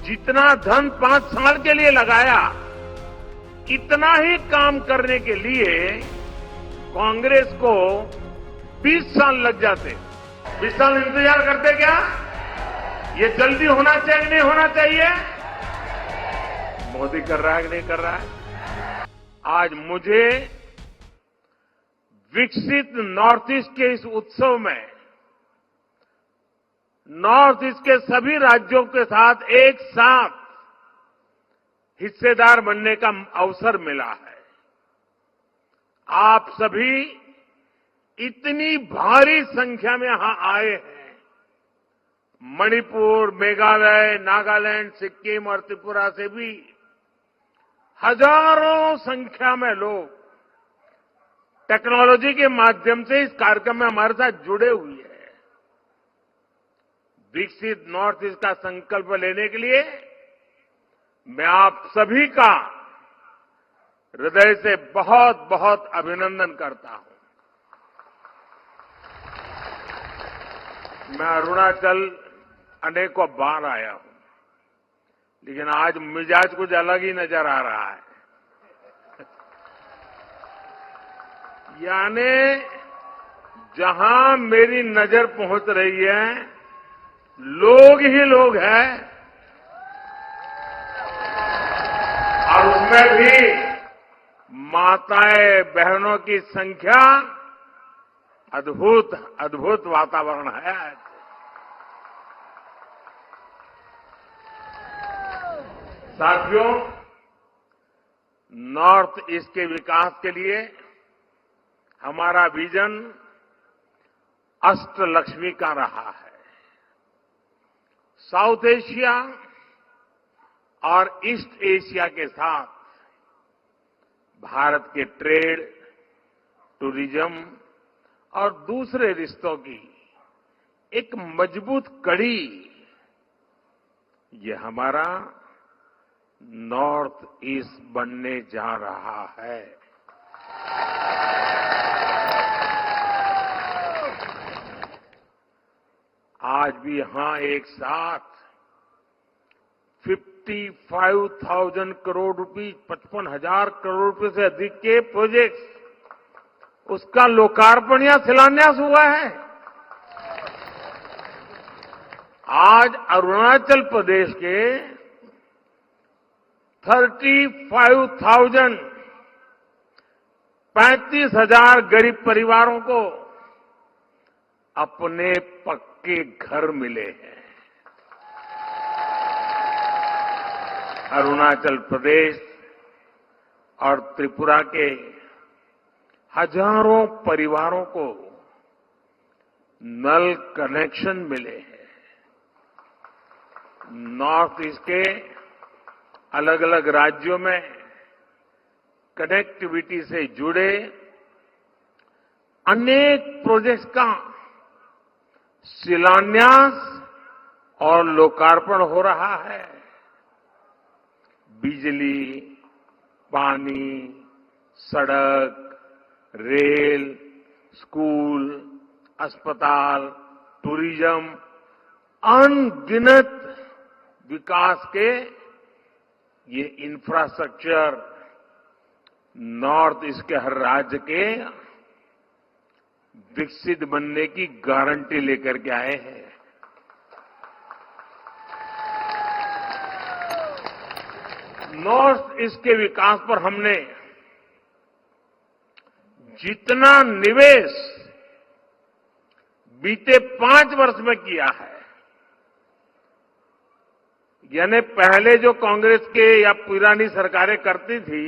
जितना धन 5 साल के लिए लगाया, इतना ही काम करने के लिए कांग्रेस को 20 साल लग जाते। 20 साल इंतजार करते क्या? ये जल्दी होना चाहिए कि नहीं होना चाहिए? मोदी कर रहा है कि नहीं कर रहा है? आज मुझे विकसित नॉर्थ ईस्ट के इस उत्सव में नॉर्थ ईस्ट के सभी राज्यों के साथ एक साथ हिस्सेदार बनने का अवसर मिला है। आप सभी इतनी भारी संख्या में यहां आए हैं। मणिपुर, मेघालय, नागालैंड, सिक्किम और त्रिपुरा से भी हजारों संख्या में लोग टेक्नोलॉजी के माध्यम से इस कार्यक्रम में हमारे साथ जुड़े हुए हैं। विकसित नॉर्थ ईस्ट का संकल्प लेने के लिए मैं आप सभी का हृदय से बहुत बहुत अभिनंदन करता हूं। मैं अरुणाचल अनेकों बार आया हूं, लेकिन आज मिजाज कुछ अलग ही नजर आ रहा है। यानी जहां मेरी नजर पहुंच रही है, लोग ही लोग हैं, और उसमें भी माताएं बहनों की संख्या अद्भुत अद्भुत वातावरण है आज। साथियों, नॉर्थ ईस्ट के विकास के लिए हमारा विजन अष्टलक्ष्मी का रहा है। साउथ एशिया और ईस्ट एशिया के साथ भारत के ट्रेड, टूरिज्म और दूसरे रिश्तों की एक मजबूत कड़ी, ये हमारा नॉर्थ ईस्ट बनने जा रहा है। आज भी यहां एक साथ 55,000 करोड़ रुपए, 55,000 करोड़ रुपए से अधिक के प्रोजेक्ट्स, उसका लोकार्पण या शिलान्यास हुआ है। आज अरुणाचल प्रदेश के 35,000 गरीब परिवारों को अपने पक्के घर मिले हैं। अरुणाचल प्रदेश और त्रिपुरा के हजारों परिवारों को नल कनेक्शन मिले हैं। नॉर्थ ईस्ट के अलग अलग राज्यों में कनेक्टिविटी से जुड़े अनेक प्रोजेक्ट्स का शिलान्यास और लोकार्पण हो रहा है। बिजली, पानी, सड़क, रेल, स्कूल, अस्पताल, टूरिज्म, अनगिनत विकास के ये इंफ्रास्ट्रक्चर नॉर्थ ईस्ट के हर राज्य के विकसित बनने की गारंटी लेकर के आए हैं। नॉर्थ ईस्ट के विकास पर हमने जितना निवेश बीते 5 वर्ष में किया है, यानी पहले जो कांग्रेस के या पुरानी सरकारें करती थी,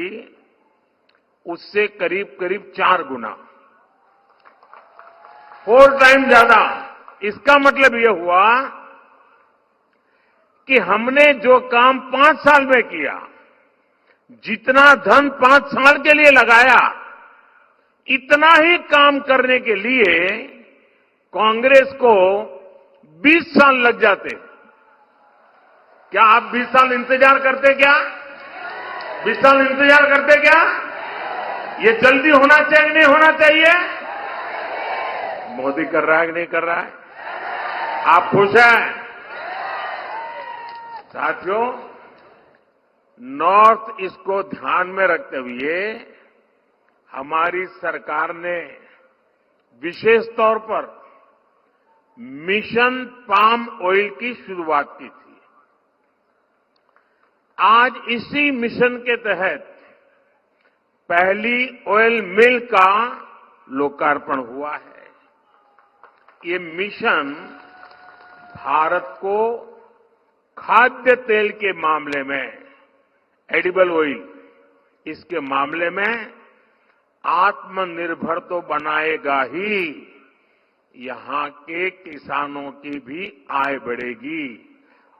उससे करीब करीब 4 गुना, 4 टाइम ज्यादा। इसका मतलब यह हुआ कि हमने जो काम 5 साल में किया, जितना धन 5 साल के लिए लगाया, इतना ही काम करने के लिए कांग्रेस को 20 साल लग जाते। क्या आप 20 साल इंतजार करते क्या? 20 साल इंतजार करते क्या? ये जल्दी होना चाहिए कि नहीं होना चाहिए? मोदी कर रहा है कि नहीं कर रहा है? आप खुश हैं? साथियों, नॉर्थ ईस्ट को ध्यान में रखते हुए हमारी सरकार ने विशेष तौर पर मिशन पाम ऑयल की शुरुआत की थी। आज इसी मिशन के तहत पहली ऑयल मिल का लोकार्पण हुआ है। ये मिशन भारत को खाद्य तेल के मामले में, एडिबल ऑयल, इसके मामले में आत्मनिर्भर तो बनाएगा ही, यहां के किसानों की भी आय बढ़ेगी।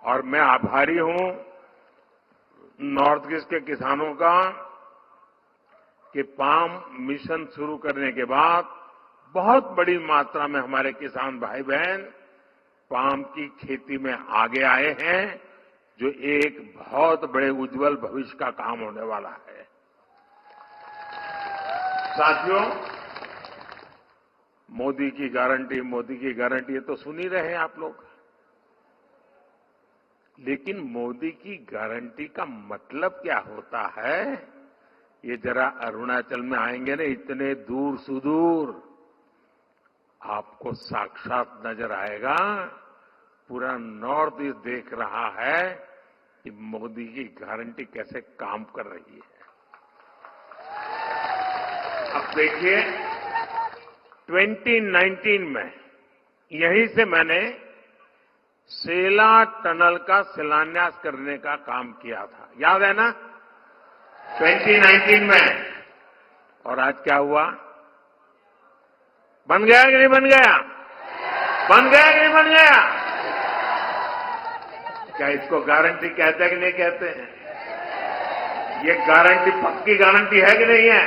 और मैं आभारी हूं नॉर्थ ईस्ट के किसानों का कि पाम मिशन शुरू करने के बाद बहुत बड़ी मात्रा में हमारे किसान भाई बहन पाम की खेती में आगे आए हैं, जो एक बहुत बड़े उज्जवल भविष्य का काम होने वाला है। साथियों, मोदी की गारंटी ये तो सुन ही रहे हैं आप लोग। लेकिन मोदी की गारंटी का मतलब क्या होता है, ये जरा अरुणाचल में आएंगे ना, इतने दूर सुदूर आपको साक्षात नजर आएगा। पूरा नॉर्थ ईस्ट देख रहा है कि मोदी की गारंटी कैसे काम कर रही है। अब देखिए, 2019 में यहीं से मैंने सेला टनल का शिलान्यास करने का काम किया था, याद है ना, 2019 में। और आज क्या हुआ? बन गया कि नहीं बन गया? बन गया कि नहीं बन गया? क्या इसको गारंटी कहते हैं कि नहीं कहते हैं? ये गारंटी पक्की गारंटी है कि नहीं है?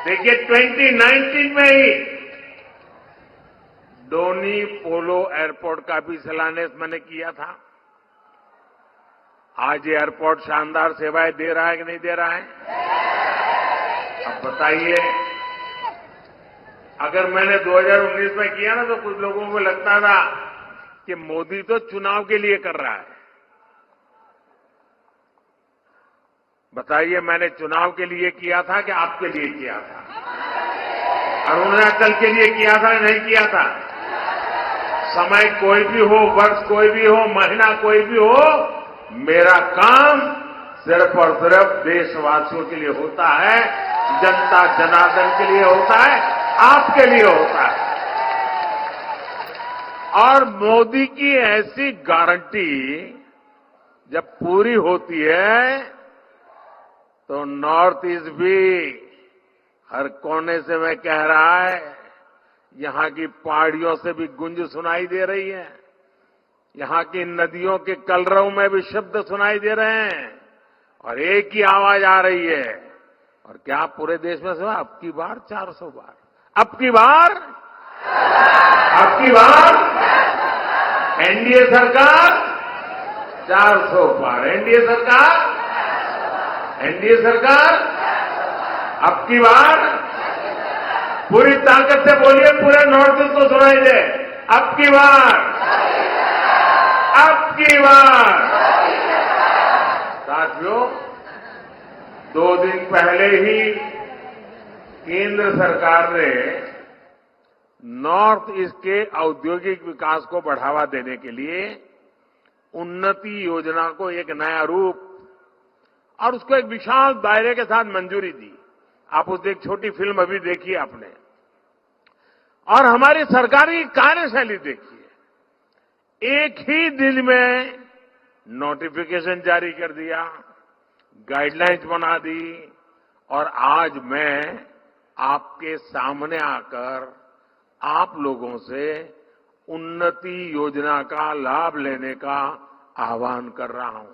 देखिए, 2019 में ही डोनी पोलो एयरपोर्ट का भी शिलान्यास मैंने किया था। आज ये एयरपोर्ट शानदार सेवाएं दे रहा है कि नहीं दे रहा है? अब बताइए, अगर मैंने 2019 में किया ना तो कुछ लोगों को लगता था कि मोदी तो चुनाव के लिए कर रहा है। बताइए, मैंने चुनाव के लिए किया था कि आपके लिए किया था? अरुणाचल के लिए किया था नहीं किया था? समय कोई भी हो, वर्ष कोई भी हो, महीना कोई भी हो, मेरा काम सिर्फ और सिर्फ देशवासियों के लिए होता है, जनता जनार्दन के लिए होता है, आपके लिए होता है। और मोदी की ऐसी गारंटी जब पूरी होती है तो नॉर्थ ईस्ट भी हर कोने से मैं कह रहा है, यहां की पहाड़ियों से भी गूंज सुनाई दे रही है, यहां की नदियों के कलरव में भी शब्द सुनाई दे रहे हैं, और एक ही आवाज आ रही है। और क्या पूरे देश में सुना? अब की बार 400 बार, अब की बार एनडीए सरकार 400 पार, एनडीए सरकार अब की बार पूरी ताकत से बोलिए, पूरे नॉर्थ ईस्ट को सुनाई दे, अब की बार। साथियों, 2 दिन पहले ही केंद्र सरकार ने नॉर्थ ईस्ट के औद्योगिक विकास को बढ़ावा देने के लिए उन्नति योजना को एक नया रूप और उसको एक विशाल दायरे के साथ मंजूरी दी। आप उस एक छोटी फिल्म अभी देखिए आपने, और हमारी सरकारी कार्यशैली देखिए। एक ही दिन में नोटिफिकेशन जारी कर दिया, गाइडलाइंस बना दी, और आज मैं आपके सामने आकर आप लोगों से उन्नति योजना का लाभ लेने का आह्वान कर रहा हूं।